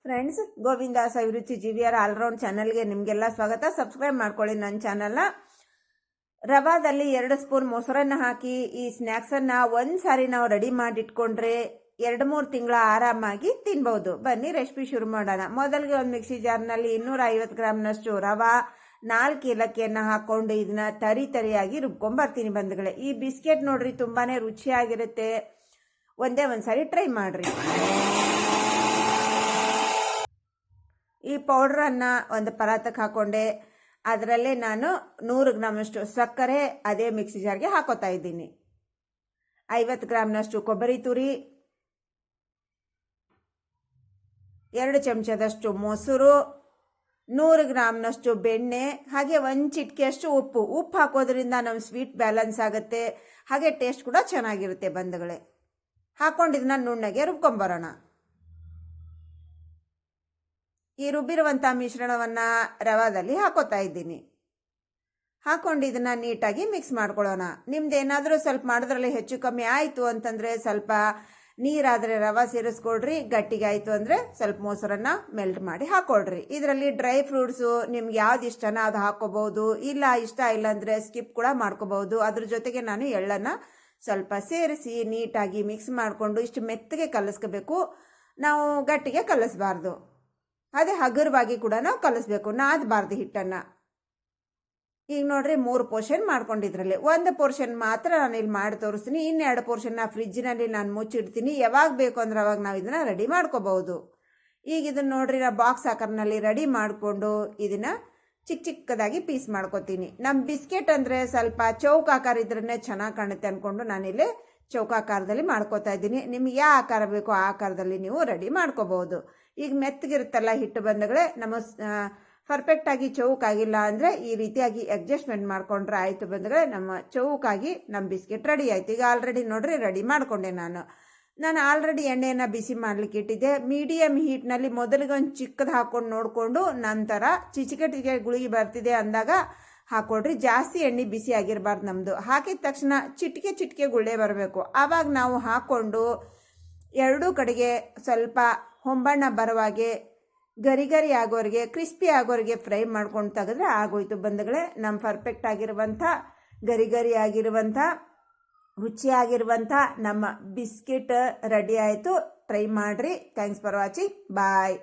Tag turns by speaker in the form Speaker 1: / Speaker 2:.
Speaker 1: Friends, Govinda ಸವಿರುಚಿ GVR all-round ಚಾನಲ್ಗೆ ನಿಮಗೆಲ್ಲ ಸ್ವಾಗತ. ಸಬ್ಸ್ಕ್ರೈಬ್ ಮಾಡ್ಕೊಳ್ಳಿ ನನ್ನ ಚಾನಲ್ನ. ರವಾದಲ್ಲಿ 2 ಸ್ಪೂನ್ ಮೊಸರನ್ನು ಹಾಕಿ ಈ ಸ್ನ್ಯಾಕ್ಸನ್ನು ಒಂದು ಸಾರಿ ನಾವು ರೆಡಿ ಮಾಡಿಟ್ಕೊಂಡ್ರೆ 2-3 ತಿಂಗಳ ಆರಾಮಾಗಿ ತಿನ್ಬಹುದು. ಬನ್ನಿ ರೆಸಿಪಿ ಶುರು ಮಾಡೋಣ. ಮೊದಲಿಗೆ ಒಂದು ಮಿಕ್ಸಿ ಜಾರ್ನಲ್ಲಿ 250 ಗ್ರಾಮ್ನಷ್ಟು ರವಾ, 4 ಏಲಕ್ಕಿಯನ್ನು ಹಾಕೊಂಡು ಇದನ್ನ ತರಿಯಾಗಿ ರುಬ್ಕೊಂಡ್ಬರ್ತೀನಿ ಬಂಧುಗಳೇ. ಈ ಬಿಸ್ಕೆಟ್ ನೋಡ್ರಿ ತುಂಬಾನೇ ರುಚಿಯಾಗಿರುತ್ತೆ. ಒಂದೇ ಒಂದ್ಸಾರಿ ಟ್ರೈ ಮಾಡ್ರಿ. ಈ ಪೌಡ್ರನ್ನು ಒಂದು ಪರಾತಕ್ಕೆ ಹಾಕೊಂಡೆ. ಅದರಲ್ಲೇ ನಾನು 100 ಗ್ರಾಮ್ನಷ್ಟು ಸಕ್ಕರೆ ಅದೇ ಮಿಕ್ಸಿ ಜಾರ್ಗೆ ಹಾಕೋತಾ ಇದ್ದೀನಿ. 50 ಗ್ರಾಮ್ನಷ್ಟು ಕೊಬ್ಬರಿ ತುರಿ, 2 ಚಮಚದಷ್ಟು ಮೊಸರು, 100 ಗ್ರಾಮ್ನಷ್ಟು ಬೆಣ್ಣೆ, ಹಾಗೆ 1 ಚಿಟಿಕೆಯಷ್ಟು ಉಪ್ಪು ಹಾಕೋದ್ರಿಂದ ನಮ್ಮ ಸ್ವೀಟ್ ಬ್ಯಾಲೆನ್ಸ್ ಆಗುತ್ತೆ, ಹಾಗೆ ಟೇಸ್ಟ್ ಕೂಡ ಚೆನ್ನಾಗಿರುತ್ತೆ ಬಂಧುಗಳೇ. ಹಾಕೊಂಡಿದ್ದನ್ನ ನುಣ್ಣಗೆ ರುಬ್ಕೊಂಬರೋಣ. ಈ ರುಬ್ಬಿರುವಂಥ ಮಿಶ್ರಣವನ್ನು ರವಾದಲ್ಲಿ ಹಾಕೋತಾ ಇದ್ದೀನಿ. ಹಾಕೊಂಡು ಇದನ್ನ ನೀಟಾಗಿ ಮಿಕ್ಸ್ ಮಾಡ್ಕೊಳ್ಳೋಣ. ನಿಮ್ದು ಏನಾದರೂ ಸ್ವಲ್ಪ ಮಾಡೋದ್ರಲ್ಲಿ ಹೆಚ್ಚು ಕಮ್ಮಿ ಆಯಿತು ಅಂತಂದರೆ ಸ್ವಲ್ಪ ನೀರಾದರೆ ರವೆ ಸೇರಿಸ್ಕೊಡ್ರಿ, ಗಟ್ಟಿಗೆ ಆಯಿತು ಅಂದರೆ ಸ್ವಲ್ಪ ಮೊಸರನ್ನು ಮೆಲ್ಟ್ ಮಾಡಿ ಹಾಕೊಡ್ರಿ. ಇದರಲ್ಲಿ ಡ್ರೈ ಫ್ರೂಟ್ಸು ನಿಮ್ಗೆ ಯಾವ್ದು ಇಷ್ಟನೋ ಅದು ಹಾಕೋಬಹುದು, ಇಲ್ಲ ಇಷ್ಟ ಇಲ್ಲ ಅಂದರೆ ಸ್ಕಿಪ್ ಕೂಡ ಮಾಡ್ಕೋಬಹುದು. ಅದ್ರ ಜೊತೆಗೆ ನಾನು ಎಳ್ಳನ್ನು ಸ್ವಲ್ಪ ಸೇರಿಸಿ ನೀಟಾಗಿ ಮಿಕ್ಸ್ ಮಾಡಿಕೊಂಡು ಇಷ್ಟು ಮೆತ್ತಗೆ ಕಲಿಸ್ಕೋಬೇಕು. ನಾವು ಗಟ್ಟಿಗೆ ಕಲಿಸ್ಬಾರ್ದು, ಅದೇ ಹಗುರವಾಗಿ ಕೂಡ ನಾವು ಕಲಿಸ್ಬೇಕು, ನಾದಬಾರ್ದು ಹಿಟ್ಟನ್ನು. ಈಗ ನೋಡ್ರಿ 3 ಪೋರ್ಷನ್ ಮಾಡ್ಕೊಂಡಿದ್ರಲ್ಲಿ 1 ಪೋರ್ಷನ್ ಮಾತ್ರ ನಾನು ಇಲ್ಲಿ ಮಾಡಿ ತೋರಿಸ್ತೀನಿ. 2 ಪೋರ್ಷನ್ನ ಫ್ರಿಜ್ಜಿನಲ್ಲಿ ನಾನು ಮುಚ್ಚಿಡ್ತೀನಿ. ಯಾವಾಗ ಬೇಕು ಅಂದ್ರೆ ಅವಾಗ ನಾವು ಇದನ್ನು ರೆಡಿ ಮಾಡ್ಕೋಬಹುದು. ಈಗ ಇದನ್ನು ನೋಡ್ರಿ ನಾನು ಬಾಕ್ಸ್ ಆಕಾರನಲ್ಲಿ ರೆಡಿ ಮಾಡಿಕೊಂಡು ಇದನ್ನು ಚಿಕ್ಕದಾಗಿ ಪೀಸ್ ಮಾಡ್ಕೋತೀನಿ. ನಮ್ಮ ಬಿಸ್ಕೆಟ್ ಅಂದರೆ ಸ್ವಲ್ಪ ಚೌಕಾಕಾರ ಇದ್ರೇ ಚೆನ್ನಾಗಿ ಕಾಣುತ್ತೆ ಅಂದ್ಕೊಂಡು ನಾನಿಲ್ಲಿ ಚೌಕಾಕಾರದಲ್ಲಿ ಮಾಡ್ಕೋತಾ ಇದ್ದೀನಿ. ನಿಮ್ಗೆ ಯಾವ ಆಕಾರ ಬೇಕೋ ಆ ಆಕಾರದಲ್ಲಿ ನೀವು ರೆಡಿ ಮಾಡ್ಕೋಬಹುದು. ಈಗ ಮೆತ್ತಗಿರುತ್ತಲ್ಲ ಹಿಟ್ಟು ಬಂಧುಗಳೇ, ನಮ್ಮ ಪರ್ಫೆಕ್ಟಾಗಿ ಚೌಕಾಗಿಲ್ಲ ಅಂದರೆ ಈ ರೀತಿಯಾಗಿ ಅಡ್ಜಸ್ಟ್ಮೆಂಟ್ ಮಾಡ್ಕೊಂಡ್ರೆ ಆಯಿತು ಬಂಧುಗಳೇ. ನಮ್ಮ ಚೌಕಾಗಿ ನಮ್ಮ ಬಿಸ್ಕೆಟ್ ರೆಡಿ ಆಯಿತು. ಈಗ ಆಲ್ರೆಡಿ ನೋಡ್ರಿ ರೆಡಿ ಮಾಡಿಕೊಂಡೆ. ನಾನು ಆಲ್ರೆಡಿ ಎಣ್ಣೆಯನ್ನು ಬಿಸಿ ಮಾಡಲಿಕ್ಕೆ ಇಟ್ಟಿದ್ದೆ. ಮೀಡಿಯಮ್ ಹೀಟ್ನಲ್ಲಿ ಮೊದಲಿಗೆ ಒಂದು ಚಿಕ್ಕದು ಹಾಕ್ಕೊಂಡು ನೋಡಿಕೊಂಡು ನಂತರ ಚಿಚಿಕೆ ಗುಳಿಗೆ ಬರ್ತಿದೆ ಅಂದಾಗ ಹಾಕೊಡ್ರಿ. ಜಾಸ್ತಿ ಎಣ್ಣೆ ಬಿಸಿ ಆಗಿರಬಾರ್ದು ನಮ್ಮದು. ಹಾಕಿದ ತಕ್ಷಣ ಚಿಟಿಕೆ ಗುಳ್ಳೆ ಬರಬೇಕು. ಆವಾಗ ನಾವು ಹಾಕ್ಕೊಂಡು ಎರಡೂ ಕಡೆಗೆ ಸ್ವಲ್ಪ ಹೊಂಬಣ್ಣ ಬರುವಾಗೆ ಗರಿ ಆಗೋರಿಗೆ, ಕ್ರಿಸ್ಪಿ ಆಗೋರಿಗೆ ಫ್ರೈ ಮಾಡ್ಕೊಂಡು ತೆಗೆದ್ರೆ ಆಗೋಯ್ತು ಬಂಧುಗಳೇ. ನಮ್ಮ ಪರ್ಫೆಕ್ಟ್ ಆಗಿರುವಂಥ ಗರಿ ಆಗಿರುವಂಥ ರುಚಿಯಾಗಿರುವಂಥ ನಮ್ಮ ಬಿಸ್ಕೆಟ್ ರೆಡಿ ಆಯಿತು. ಟ್ರೈ ಮಾಡಿರಿ. Thanks for watching. ಬಾಯ್.